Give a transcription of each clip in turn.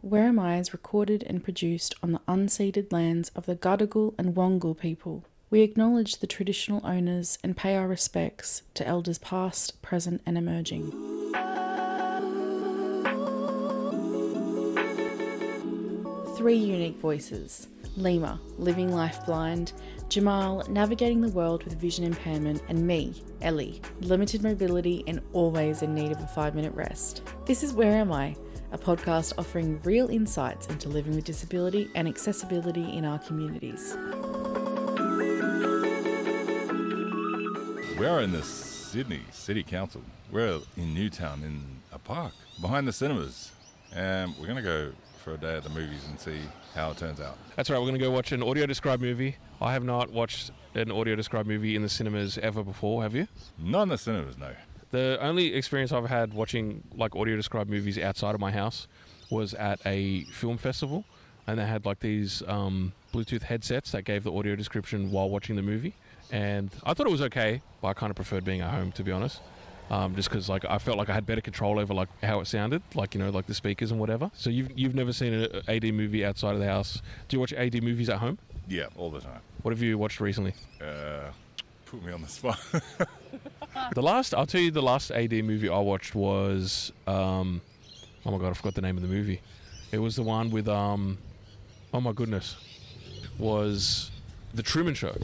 Where Am I is recorded and produced on the unceded lands of the Gadigal and Wongal people. We acknowledge the traditional owners and pay our respects to elders past, present and emerging. Three unique voices: Lima, living life blind; Jamal, navigating the world with vision impairment; and me, Ellie, limited mobility and always in need of a 5-minute rest. This is Where Am I? A podcast offering real insights into living with disability and accessibility in our communities. We are in the Sydney City Council. We're in Newtown in a park behind the cinemas, and we're going to go for a day at the movies and see how it turns out. That's right, we're going to go watch an audio-described movie. I have not watched an audio-described movie in the cinemas ever before, have you? Not in the cinemas, no. The only experience I've had watching like audio-described movies outside of my house was at a film festival, and they had like these Bluetooth headsets that gave the audio description while watching the movie, and I thought it was okay, but I kind of preferred being at home, to be honest. Just because like I felt like I had better control over like how it sounded, like, you know, like the speakers and whatever. So you've never seen an AD movie outside of the house. Do you watch AD movies at home? Yeah, all the time. What have you watched recently? Put me on the spot. I'll tell you, the last AD movie I watched was oh my god, I forgot the name of the movie. It was the one with oh my goodness, was The Truman Show.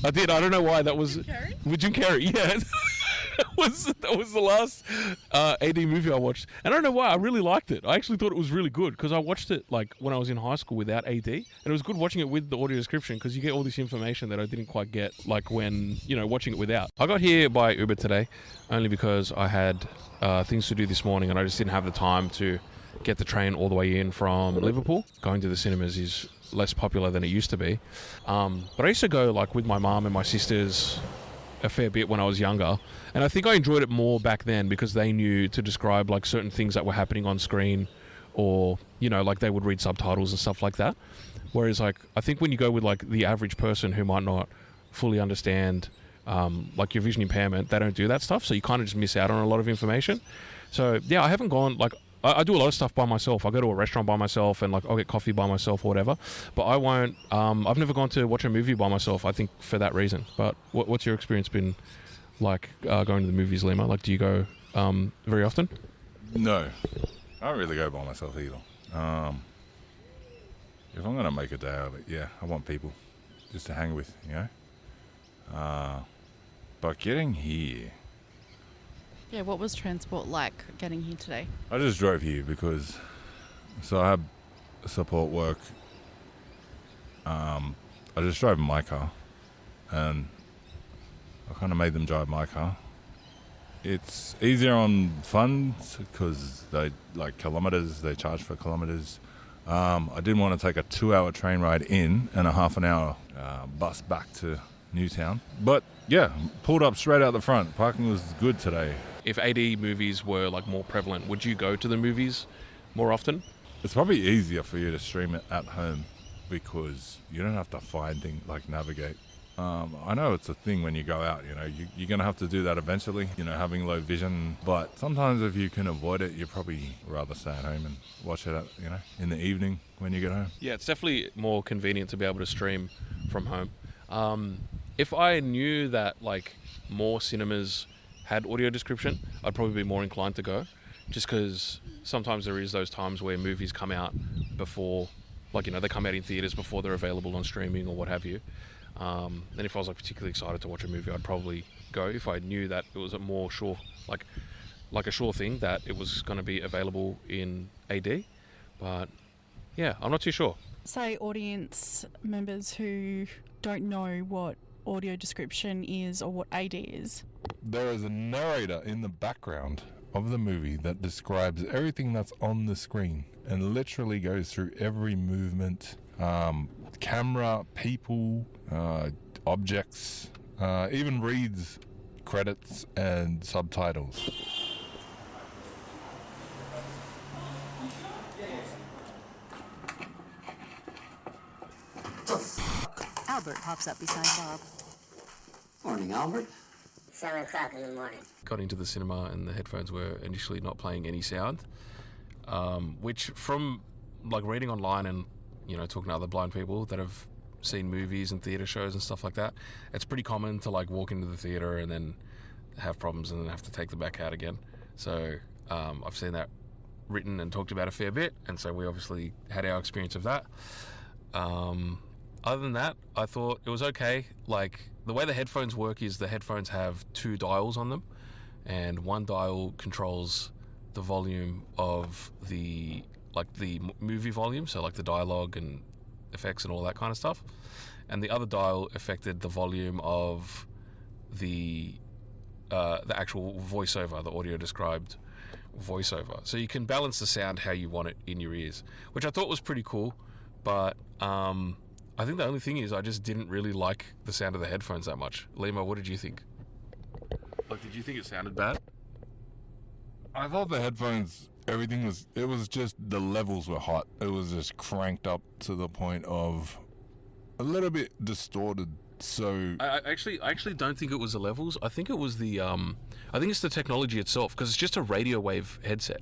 I don't know why. That was with Jim Carrey. Yeah. that was the last AD movie I watched, and I don't know why. I really liked it. I actually thought it was really good because I watched it like when I was in high school without AD, and it was good watching it with the audio description because you get all this information that I didn't quite get like when, you know, watching it without. I got here by Uber today only because I had things to do this morning and I just didn't have the time to get the train all the way in from Liverpool. Going to the cinemas is less popular than it used to be, but I used to go like with my mum and my sisters a fair bit when I was younger, and I think I enjoyed it more back then because they knew to describe like certain things that were happening on screen, or, you know, like they would read subtitles and stuff like that. Whereas like I think when you go with like the average person who might not fully understand like your vision impairment, they don't do that stuff, so you kind of just miss out on a lot of information. So yeah, I haven't gone like I do a lot of stuff by myself. I go to a restaurant by myself and like I'll get coffee by myself or whatever. But I won't. I've never gone to watch a movie by myself. I think for that reason. But what's your experience been like going to the movies, Lima? Like, do you go very often? No, I don't really go by myself either. If I'm gonna make a day of it, yeah, I want people just to hang with, you know. But getting here. Yeah, what was transport like getting here today? I just drove here because, so I have support work. I just drove my car, and I kind of made them drive my car. It's easier on funds because they like kilometres, they charge for kilometres. I didn't want to take a 2-hour train ride in and a half an hour bus back to Newtown. But yeah, pulled up straight out the front. Parking was good today. If AD movies were like more prevalent, would you go to the movies more often? It's probably easier for you to stream it at home because you don't have to find things like navigate. I know it's a thing when you go out, you know, you're going to have to do that eventually, you know, having low vision. But sometimes if you can avoid it, you'd probably rather stay at home and watch it, you know, in the evening when you get home. Yeah, it's definitely more convenient to be able to stream from home. If I knew that like more cinemas had audio description, I'd probably be more inclined to go, just because sometimes there is those times where movies come out before, like, you know, they come out in theaters before they're available on streaming or what have you. And if I was like particularly excited to watch a movie, I'd probably go if I knew that it was a more sure, like a sure thing that it was going to be available in AD. But yeah, I'm not too sure. Say audience members who don't know what audio description is or what AD is. There is a narrator in the background of the movie that describes everything that's on the screen and literally goes through every movement, camera, people, objects, even reads credits and subtitles. Albert pops up beside Bob. Morning, Albert. 7 o'clock in the morning. Got into the cinema and the headphones were initially not playing any sound. which from like reading online and talking to other blind people that have seen movies and theatre shows and stuff like that, it's pretty common to like walk into the theatre and then have problems and then have to take them back out again. So I've seen that written and talked about a fair bit, and so we obviously had our experience of that. Other than that, I thought it was okay. Like, the way the headphones work is the headphones have 2 dials on them, and one dial controls the volume of the movie volume, so like the dialogue and effects and all that kind of stuff, and the other dial affected the volume of the actual voiceover, the audio described voiceover. So you can balance the sound how you want it in your ears, which I thought was pretty cool. But I think the only thing is I just didn't really like the sound of the headphones that much. Lima, what did you think? Like, did you think it sounded bad? I thought the headphones, it was just the levels were hot. It was just cranked up to the point of a little bit distorted. So I actually don't think it was the levels. I think it was I think it's the technology itself, because it's just a radio wave headset.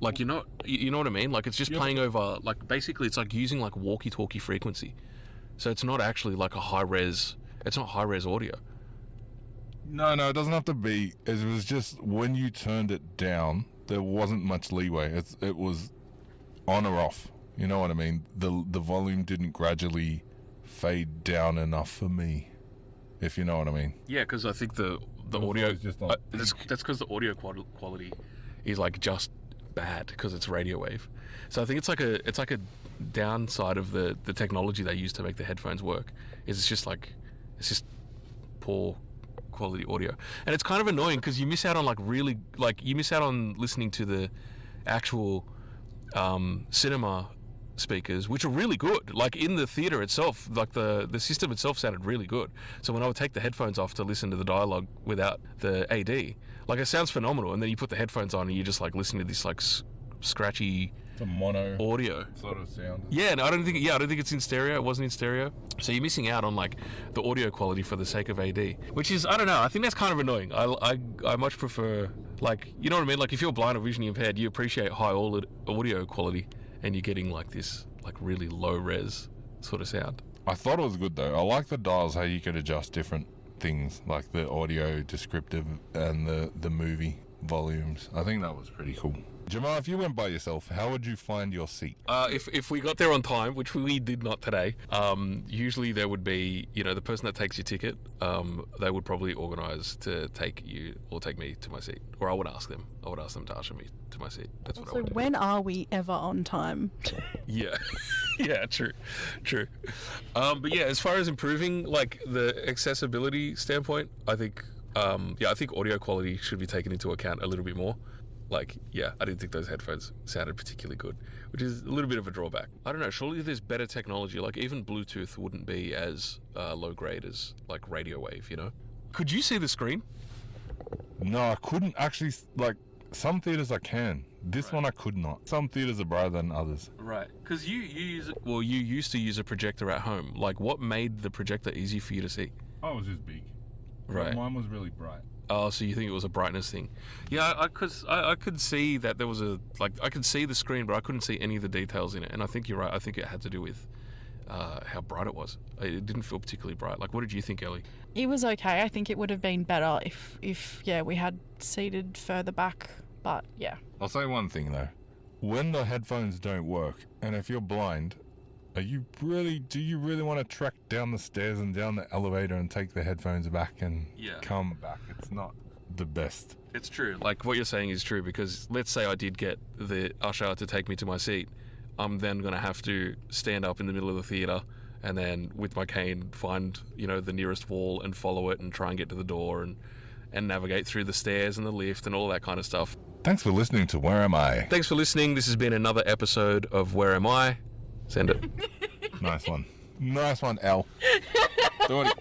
Like, you know what I mean? Like, it's just playing over, like, basically it's like using like walkie-talkie frequency. So it's not actually like it's not high-res audio. No, it doesn't have to be. It was just when you turned it down, there wasn't much leeway. It was on or off. You know what I mean? The volume didn't gradually fade down enough for me, if you know what I mean. Yeah, because I think the audio is just not that's because the audio quality is like just bad because it's radio wave. So I think it's like a downside of the technology they use to make the headphones work. It's just poor quality audio, and it's kind of annoying because you miss out on listening to the actual cinema speakers, which are really good. Like, in the theater itself, like the system itself sounded really good. So when I would take the headphones off to listen to the dialogue without the AD, like, it sounds phenomenal, and then you put the headphones on and you're just like listening to this like scratchy, it's a mono audio sort of sound. Yeah, no, I don't think it's in stereo. It wasn't in stereo. So you're missing out on like the audio quality for the sake of AD, which is, I don't know, I think that's kind of annoying. I much prefer, like, you know what I mean? Like, if you're blind or visually impaired, you appreciate high audio quality, and you're getting like this like really low res sort of sound. I thought it was good though. I like the dials, how you could adjust different things, like the audio descriptive and the movie volumes. I think that was pretty cool. Jamal, if you went by yourself, how would you find your seat? If we got there on time, which we did not today, usually there would be, the person that takes your ticket, they would probably organise to take you or take me to my seat. Or I would ask them to usher me to my seat. That's what I would do. So when are we ever on time? Yeah. Yeah, true. But yeah, as far as improving like the accessibility standpoint, I think audio quality should be taken into account a little bit more. Like, yeah, I didn't think those headphones sounded particularly good, which is a little bit of a drawback. I don't know, surely there's better technology, like even Bluetooth wouldn't be as low grade as like radio wave, Could you see the screen? No, I couldn't actually. Like, some theatres I can. This one I could not. Some theatres are brighter than others. Right, because you used to use a projector at home. Like, what made the projector easy for you to see? Oh, it was just big. Right. Mine was really bright. Oh, so you think it was a brightness thing? Yeah, I could see that there was I could see the screen, but I couldn't see any of the details in it. And I think you're right. I think it had to do with how bright it was. It didn't feel particularly bright. Like, what did you think, Ellie? It was okay. I think it would have been better if we had seated further back. But yeah. I'll say one thing though. When the headphones don't work, and if you're blind, do you really want to trek down the stairs and down the elevator and take the headphones back and come back? It's not the best. It's true. Like, what you're saying is true, because let's say I did get the usher to take me to my seat. I'm then going to have to stand up in the middle of the theatre and then with my cane find, the nearest wall and follow it and try and get to the door and navigate through the stairs and the lift and all that kind of stuff. Thanks for listening to Where Am I? Thanks for listening. This has been another episode of Where Am I? Send it. Nice one. Nice one, Al. Do it.